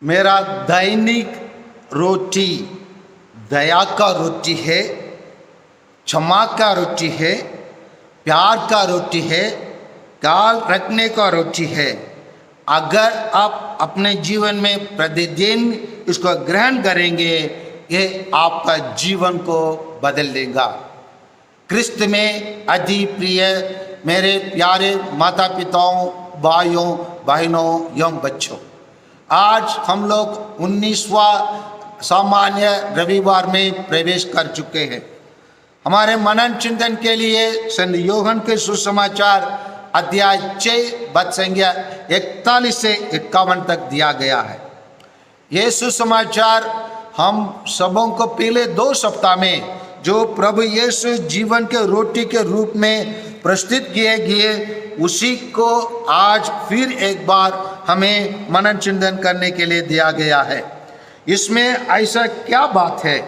मेरा दैनिक रोटी दया का रोटी है, क्षमा का रोटी है, प्यार का रोटी है, ख्याल रखने का रोटी है। अगर आप अपने जीवन में प्रतिदिन इसको ग्रहण करेंगे, ये आपका जीवन को बदल देगा। क्रिस्त में अति प्रिय मेरे प्यारे माता पिताओं, भाइयों बहनों एवं बच्चों, आज हम लोग 19वां सामान्य रविवार में प्रवेश कर चुके हैं। हमारे मनन चिंतन के लिए संत यूहन्ना के सुसमाचार अध्याय 6 पद संख्या 41 से 51 तक दिया गया है। ये सुसमाचार हम सबों को पिछले 2 सप्ताह में जो प्रभु यीशु जीवन के रोटी के रूप में प्रस्तुत किए गए, उसी को आज फिर एक बार हमें मनन चिंतन करने के लिए दिया गया है। इसमें ऐसा क्या बात है,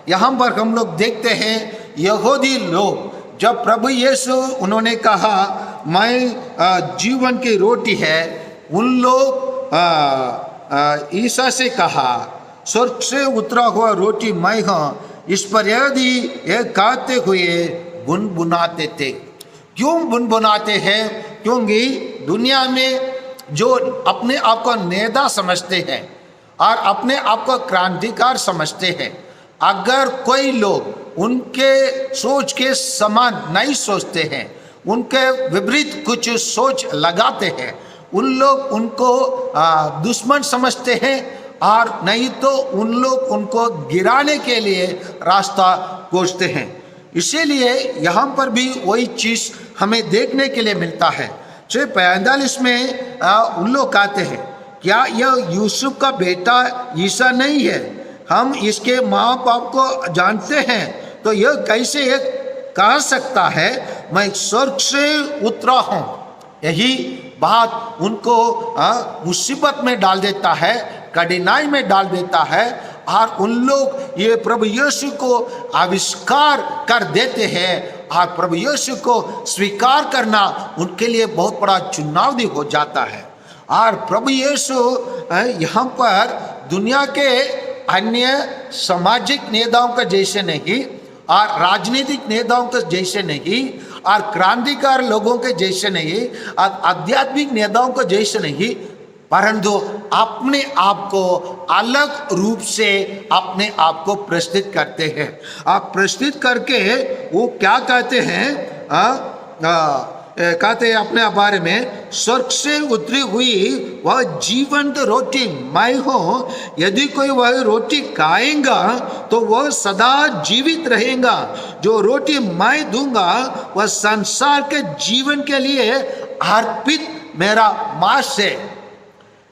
यहाँ पर हम लोग देखते हैं यहूदी लोग जब प्रभु यीशु उन्होंने कहा मैं जीवन की रोटी है, उन लोग ईसा से कहा स्वर्ग से उतरा हुआ रोटी मैं हूँ, इस पर यदि ये कहते हुए बुनबुनाते थे। क्यों बुनबुनाते हैं? क्योंकि दुनिया में जो अपने आप को नेता समझते हैं और अपने आप को क्रांतिकार समझते हैं, अगर कोई लोग उनके सोच के समान नहीं सोचते हैं, उनके विपरीत कुछ सोच लगाते हैं, उन लोग उनको दुश्मन समझते हैं और नहीं तो उन लोग उनको गिराने के लिए रास्ता खोजते हैं। इसीलिए यहाँ पर भी वही चीज़ हमें देखने के लिए मिलता है। 45 में उन लोग कहते हैं क्या यह यूसुफ का बेटा ईसा नहीं है? हम इसके माँ बाप को जानते हैं, तो यह कैसे कह सकता है मैं स्वर्ग से उतरा हूँ? यही बात उनको मुसीबत में डाल देता है, कठिनाई में डाल देता है, और उन लोग ये प्रभु यीशु को आविष्कार कर देते हैं और प्रभु यीशु को स्वीकार करना उनके लिए बहुत बड़ा चुनौती हो जाता है। और प्रभु यीशु यहाँ पर दुनिया के अन्य सामाजिक नेताओं का जैसे नहीं और राजनीतिक नेताओं के जैसे नहीं और क्रांतिकार लोगों के जैसे नहीं और आध्यात्मिक नेताओं के जैसे नहीं, परंतु अपने आप को अलग रूप से अपने आप को प्रस्तुत करते हैं। आप प्रस्तुत करके वो क्या कहते हैं? कहते हैं अपने बारे में स्वर्ग से उतरी हुई वह जीवंत रोटी मैं हूँ, यदि कोई वह रोटी खाएगा तो वह सदा जीवित रहेगा। जो रोटी मैं दूंगा वह संसार के जीवन के लिए अर्पित मेरा मांस है।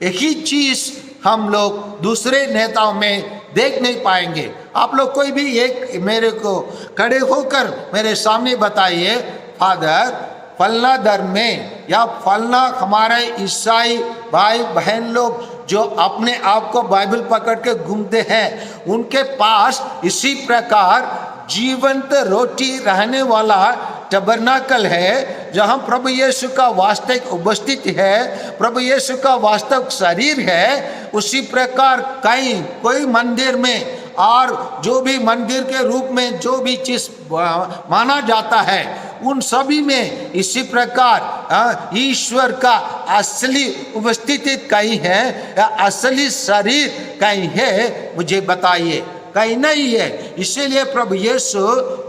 यही चीज हम लोग दूसरे नेताओं में देख नहीं पाएंगे। आप लोग कोई भी एक मेरे को खड़े होकर मेरे सामने बताइए, फादर फलना धर्म में या फलना हमारे ईसाई भाई बहन लोग जो अपने आप को बाइबल पकड़ के घूमते हैं, उनके पास इसी प्रकार जीवंत रोटी रहने वाला टबरनाकल है, जहाँ प्रभु यीशु का वास्तविक उपस्थिति है, प्रभु यीशु का वास्तविक शरीर है। उसी प्रकार कहीं कोई मंदिर में और जो भी मंदिर के रूप में जो भी चीज माना जाता है, उन सभी में इसी प्रकार ईश्वर का असली उपस्थिति कहीं है या असली शरीर कहीं है? मुझे बताइए, कहीं नहीं है। इसीलिए प्रभु यीशु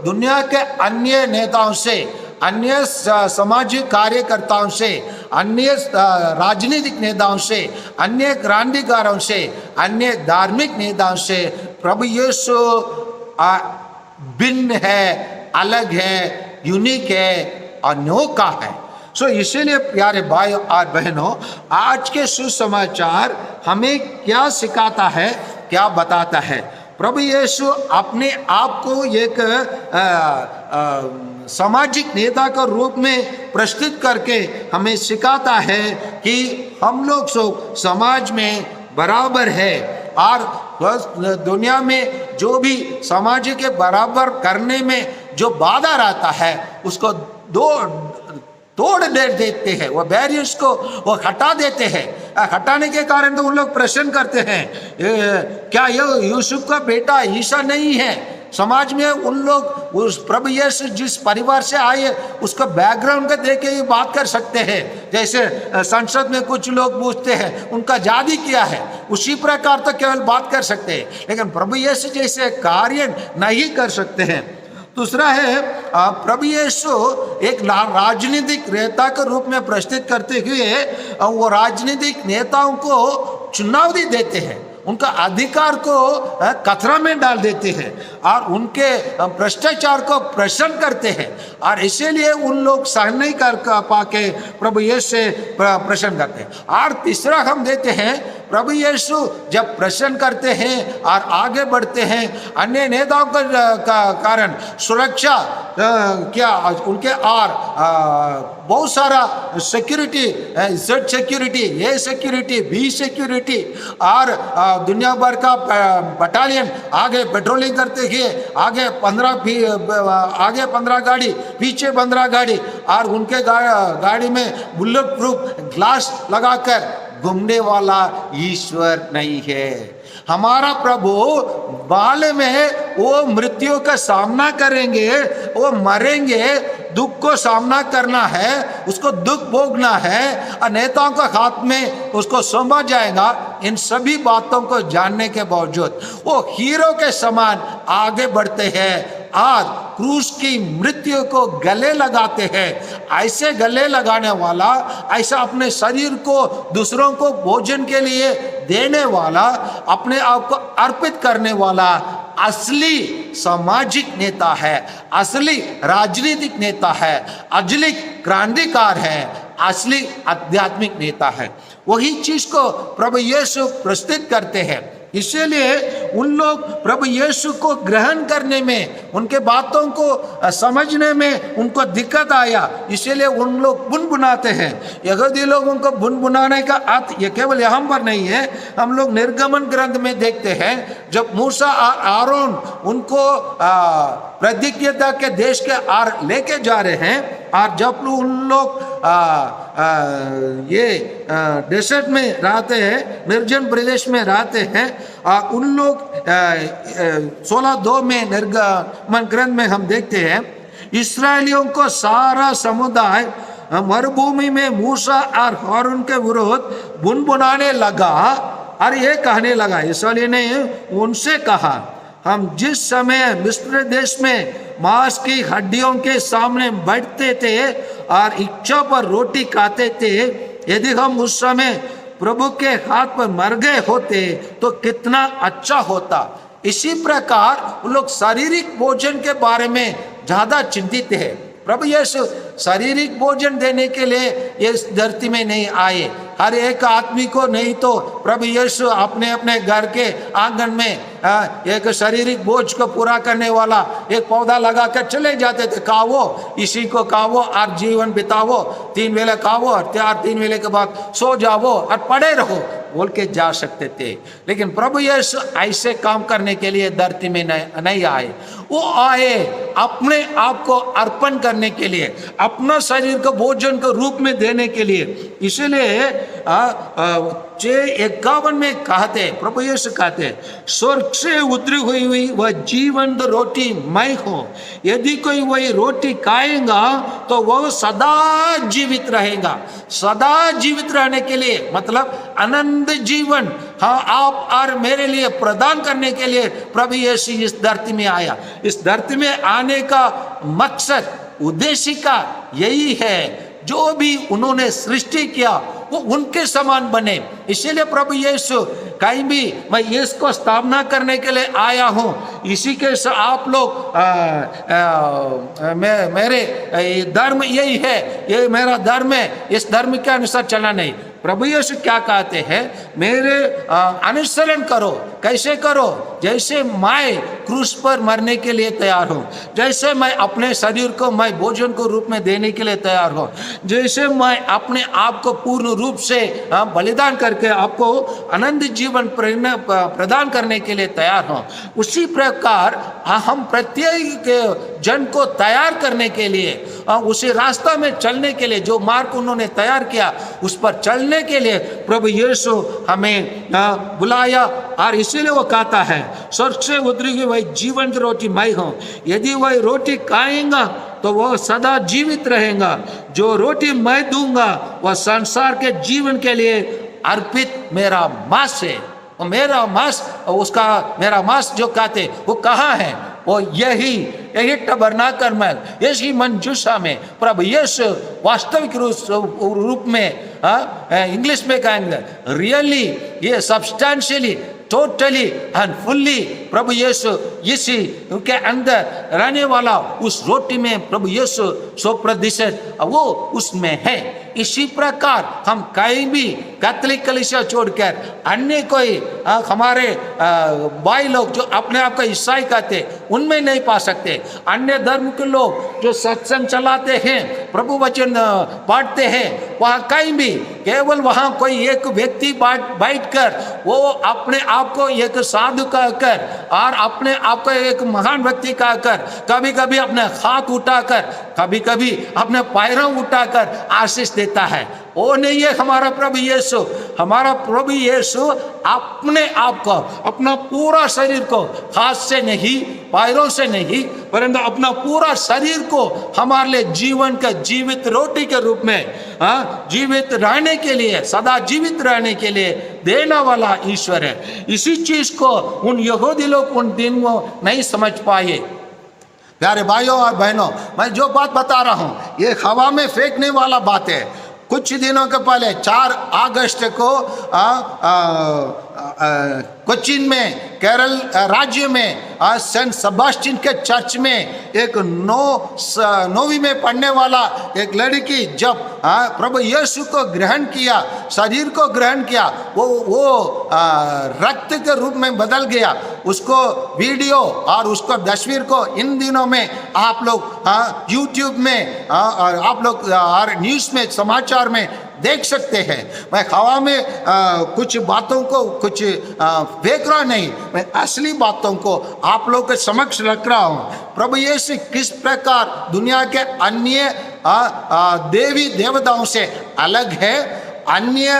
दुनिया के अन्य नेताओं से, अन्य सामाजिक कार्यकर्ताओं से, अन्य राजनीतिक नेताओं से, अन्य क्रांतिकारों से, अन्य धार्मिक नेताओं से प्रभु यीशु भिन्न है, अलग है, यूनिक है, अनोखा है। सो इसीलिए प्यारे भाई और बहनों, आज के सुसमाचार हमें क्या सिखाता है, क्या बताता है? प्रभु यीशु अपने आप को एक सामाजिक नेता के रूप में प्रस्तुत करके हमें सिखाता है कि हम लोग सब समाज में बराबर है और दुनिया में जो भी समाज के बराबर करने में जो बाधा रहता है उसको तोड़ देते हैं, वो बैरियर्स को वो हटा देते हैं। हटाने के कारण तो उन लोग प्रश्न करते हैं, क्या ये यूसुफ का बेटा ईसा नहीं है? समाज में उन लोग उस प्रभु यीशु जिस परिवार से आए उसका बैकग्राउंड का देख के ही बात कर सकते हैं। जैसे संसद में कुछ लोग पूछते हैं उनका जाति क्या है, उसी प्रकार तो केवल बात कर सकते हैं, लेकिन प्रभु यीशु जैसे कार्य नहीं कर सकते हैं। दूसरा है प्रभु यीशु एक राजनीतिक नेता के रूप में प्रस्तुत करते हुए वो राजनीतिक नेताओं को चुनौती देते हैं, उनका अधिकार को खतरा में डाल देते हैं और उनके भ्रष्टाचार को प्रश्न करते हैं, और इसीलिए उन लोग सहन नहीं कर पाके प्रभु यीशु से प्रश्न करते हैं। और तीसरा हम देते हैं प्रभु यीशु जब प्रश्न करते हैं और आगे बढ़ते हैं, अन्य नेताओं का कारण सुरक्षा क्या उनके और बहुत सारा सिक्योरिटी, जेड सिक्योरिटी, ए सिक्योरिटी, बी सिक्योरिटी और दुनिया भर का बटालियन आगे पेट्रोलिंग करते हुए आगे 15 गाड़ी, पीछे 15 गाड़ी, और उनके गाड़ी में बुलेट प्रूफ ग्लास लगाकर घूमने वाला ईश्वर नहीं है। हमारा प्रभु बाल में वो मृत्यु का सामना करेंगे, वो मरेंगे, दुख को सामना करना है, उसको दुख भोगना है और नेताओं के हाथ में उसको सौंपा जाएगा। इन सभी बातों को जानने के बावजूद वो हीरो के समान आगे बढ़ते हैं और क्रूस की मृत्यु को गले लगाते हैं। ऐसे गले लगाने वाला, ऐसा अपने शरीर को दूसरों को भोजन के लिए देने वाला, अपने आप को अर्पित करने वाला असली सामाजिक नेता है, असली राजनीतिक नेता है, असली क्रांतिकार है, असली आध्यात्मिक नेता है। वही चीज को प्रभु यीशु प्रस्तुत करते हैं। इसीलिए उन लोग प्रभु यीशु को ग्रहण करने में, उनके बातों को समझने में उनको दिक्कत आया, इसीलिए उन लोग बुनबुनाते हैं। यहूदी लोग उनको बुनबुनाने का अर्थ ये केवल यहाँ पर नहीं है, हम लोग निर्गमन ग्रंथ में देखते हैं जब मूसा और आरोन उनको प्रतिज्ञता के देश के आर लेके जा रहे हैं, और जब उन लोग ये डेजर्ट में रहते हैं, निर्जन प्रदेश में रहते हैं, उन लोग 16:2 में निर्गमन ग्रंथ में हम देखते हैं, इस्राएलियों को सारा समुदाय मरुभूमि में मूसा और हारून के विरोध बुनबुनाने लगा और ये कहने लगा, इसराइलियों ने उनसे कहा, हम जिस समय मिस्र देश में मांस की हड्डियों के सामने बैठते थे और इच्छा पर रोटी खाते थे, यदि हम उस समय प्रभु के हाथ पर मर गए होते तो कितना अच्छा होता। इसी प्रकार लोग शारीरिक भोजन के बारे में ज्यादा चिंतित है। प्रभु यीशु शारीरिक भोजन देने के लिए इस धरती में नहीं आए, हर एक आदमी को नहीं तो प्रभु यीशु अपने अपने घर के आंगन में एक शारीरिक बोझ को पूरा करने वाला एक पौधा लगा कर चले जाते थे, खाओ इसी को खाओ और जीवन बिताओ, 3 वेले खाओ और 3 वेले के बाद सो जाओ और पड़े रहो बोल के जा सकते थे। लेकिन प्रभु यीशु ऐसे काम करने के लिए धरती में नहीं आए, वो आए अपने आप को अर्पण करने के लिए, अपना शरीर को भोजन के रूप में देने के लिए। इसलिए 6:51 में कहते, प्रभु यीशु कहते, स्वर्ग से उतरी हुई वह जीवंत रोटी मैं हूँ, यदि कोई वही रोटी खाएगा तो वह सदा जीवित रहेगा। सदा जीवित रहने के लिए मतलब अनंत जीवन, हाँ, आप और मेरे लिए प्रदान करने के लिए प्रभु यीशु इस धरती में आया। इस धरती में आने का मकसद, उद्देश्य का यही है, जो भी उन्होंने सृष्टि किया वो उनके समान बने। इसीलिए प्रभु यीशु कहीं भी मैं इसको स्थापना करने के लिए आया हूँ, इसी के आप लोग मेरे धर्म यही है, ये मेरा धर्म है, इस धर्म के अनुसार चलना नहीं। प्रभु यीशु क्या कहते हैं, मेरे अनुसरण करो। कैसे करो? जैसे मैं क्रूस पर मरने के लिए तैयार हूँ, जैसे मैं अपने शरीर को मैं भोजन को रूप में देने के लिए तैयार हूँ, जैसे मैं अपने आप को पूर्ण रूप से बलिदान करके आपको आनंद जीवन प्रदान करने के लिए तैयार हूँ, उसी प्रकार हम प्रत्येक जन को तैयार करने के लिए, उसी रास्ता में चलने के लिए जो मार्ग उन्होंने तैयार किया उस पर चलने के लिए प्रभु यीशु हमें बुलाया। और इसीलिए वो कहता है, स्वर्ग से उतरी हुई वही जीवन की रोटी मैं हूँ, यदि वही रोटी खाएगा तो वह सदा जीवित रहेगा, जो रोटी मैं दूंगा वह संसार के जीवन के लिए अर्पित मेरा मांस है। और मेरा मांस, उसका मेरा मांस जो कहते वो कहाँ है, वो यही टबरनाकल में, यही मंजूषा में प्रभु यीशु वास्तविक रूप में, इंग्लिश में कहेंगे रियली, ये सब्सटेंशियली, टोटली एंड फुल्ली प्रभु यीशु इसी के अंदर रहने वाला उस रोटी में प्रभु यीशु 100% वो उसमें है। इसी प्रकार हम कहीं भी कैथोलिक कलीसिया छोड़कर अन्य कोई हमारे भाई लोग जो अपने आप को ईसाई कहते उनमें नहीं पा सकते। अन्य धर्म के लोग जो सत्संग चलाते हैं, प्रभु वचन बांटते हैं, वहाँ कहीं भी केवल वहाँ कोई एक व्यक्ति बैठकर वो अपने आप को एक साधु कहकर और अपने आप को एक महान व्यक्ति कहकर, कभी कभी अपने हाथ उठाकर, कभी कभी अपने पैरों उठाकर आशीष देता है, वो नहीं है हमारा प्रभु यीशु। हमारा प्रभु यीशु अपने आप को, अपना पूरा शरीर को, हाथ से नहीं, पैरों से नहीं, परंतु अपना पूरा शरीर को हमारे लिए जीवन का जीवित रोटी के रूप में, जीवित रहने के लिए, सदा जीवित रहने के लिए देने वाला ईश्वर है। इसी चीज को उन यहूदी लोग उन दिन में नहीं समझ पाए। प्यारे भाइयों और बहनों, मैं जो बात बता रहा हूँ ये हवा में फेंकने वाला बात है। कुछ दिनों के पहले 4 अगस्त को कोचीन में, केरल राज्य में सेंट सेबास्टियन के चर्च में एक 9वीं में पढ़ने वाला एक लड़की जब प्रभु यीशु को ग्रहण किया, शरीर को ग्रहण किया, वो रक्त के रूप में बदल गया। उसको वीडियो और उसको तस्वीर को इन दिनों में आप लोग यूट्यूब में और आप लोग और न्यूज़ में, समाचार में देख सकते हैं। मैं हवा में कुछ बातों को कुछ फेंक रहा नहीं, मैं असली बातों को आप लोग के समक्ष रख रहा हूँ। प्रभु यीशु किस प्रकार दुनिया के अन्य देवी देवताओं से अलग है, अन्य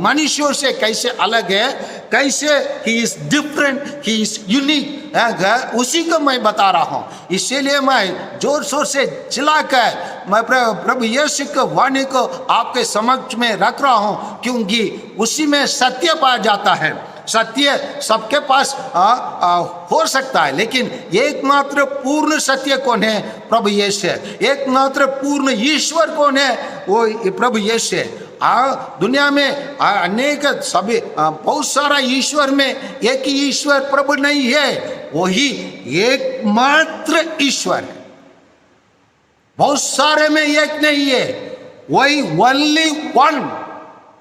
मनुष्यों से कैसे अलग है, कैसे he is different, he is unique, उसी को मैं बता रहा हूँ। इसीलिए मैं जोर शोर से चिल्लाकर मैं प्रभु यीशु के वाणी को आपके समक्ष में रख रहा हूँ, क्योंकि उसी में सत्य पाया जाता है। सत्य सबके पास हो सकता है, लेकिन एकमात्र पूर्ण सत्य कौन है? प्रभु यीशु है। एकमात्र पूर्ण ईश्वर कौन है? वो प्रभु यीशु है। दुनिया में अनेक सभी बहुत सारा ईश्वर में एक ही ईश्वर प्रभु नहीं है, वही एकमात्र ईश्वर है। बहुत सारे में एक नहीं है, वही ओनली वन,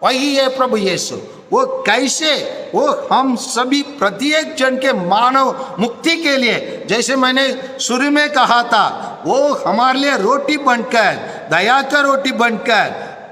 वही है प्रभु यीशु। वो कैसे? वो हम सभी प्रत्येक जन के मानव मुक्ति के लिए, जैसे मैंने शुरू में कहा था, वो हमारे लिए रोटी बनकर, दया का रोटी बनकर,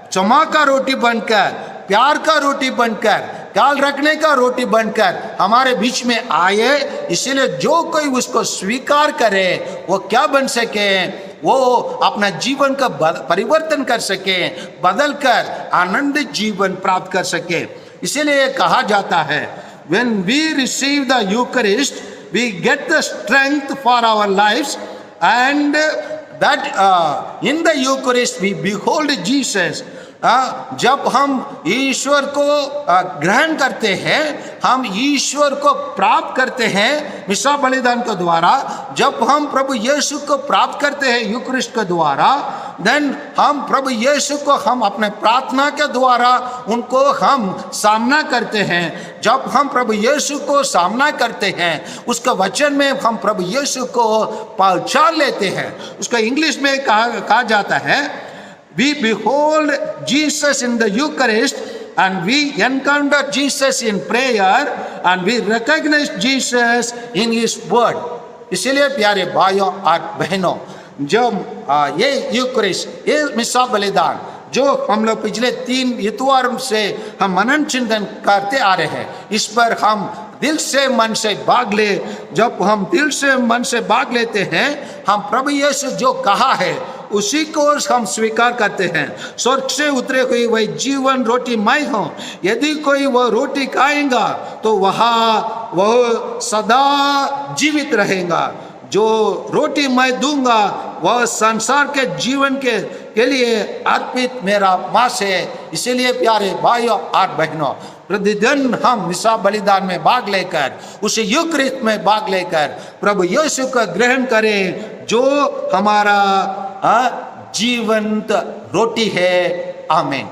क्षमा का रोटी बनकर, प्यार का रोटी बनकर, ख्याल रखने का रोटी बनकर हमारे बीच में आए। इसीलिए जो कोई उसको स्वीकार करे वो क्या बन सके? वो अपना जीवन का परिवर्तन कर सके, बदलकर आनंदित जीवन प्राप्त कर सके। इसीलिए कहा जाता है, when we receive the Eucharist, we get the strength for our lives, and that in the Eucharist we behold Jesus. जब हम ईश्वर को ग्रहण करते हैं, हम ईश्वर को प्राप्त करते हैं मिसा बलिदान के द्वारा। जब हम प्रभु यीशु को प्राप्त करते हैं यूक्रिस्ट के द्वारा, देन हम प्रभु यीशु को हम अपने प्रार्थना के द्वारा उनको हम सामना करते हैं। जब हम प्रभु यीशु को सामना करते हैं, उसका वचन में हम प्रभु यीशु को पहचान लेते हैं। उसका इंग्लिश में कहा जाता है, we behold Jesus in the Eucharist and we encounter Jesus in prayer and we recognize Jesus in his word. इसलिए प्यारे भाइयों और बहनों, जब ये यूकरिस्ट, ये मिसा बलिदान जो हम लोग पिछले 3 इतवार से हम मनन चिंतन करते आ रहे हैं, इस पर हम दिल से मन से भाग ले। जब हम दिल से मन से भाग लेते हैं, हम प्रभु यीशु जो कहा है उसी को हम स्वीकार करते हैं। स्वर्ग से उतरे हुई वही जीवन रोटी मैं हूँ, यदि कोई वह रोटी खाएगा तो वह सदा जीवित रहेगा। जो रोटी मैं दूंगा वह संसार के जीवन के लिए अर्पित मेरा मांस है। इसीलिए प्यारे भाइयों और बहनों, प्रतिदिन हम मिसा बलिदान में भाग लेकर, उसे यूकरिस्ट में भाग लेकर प्रभु यीशु का ग्रहण करें, जो हमारा जीवंत रोटी है। आमीन।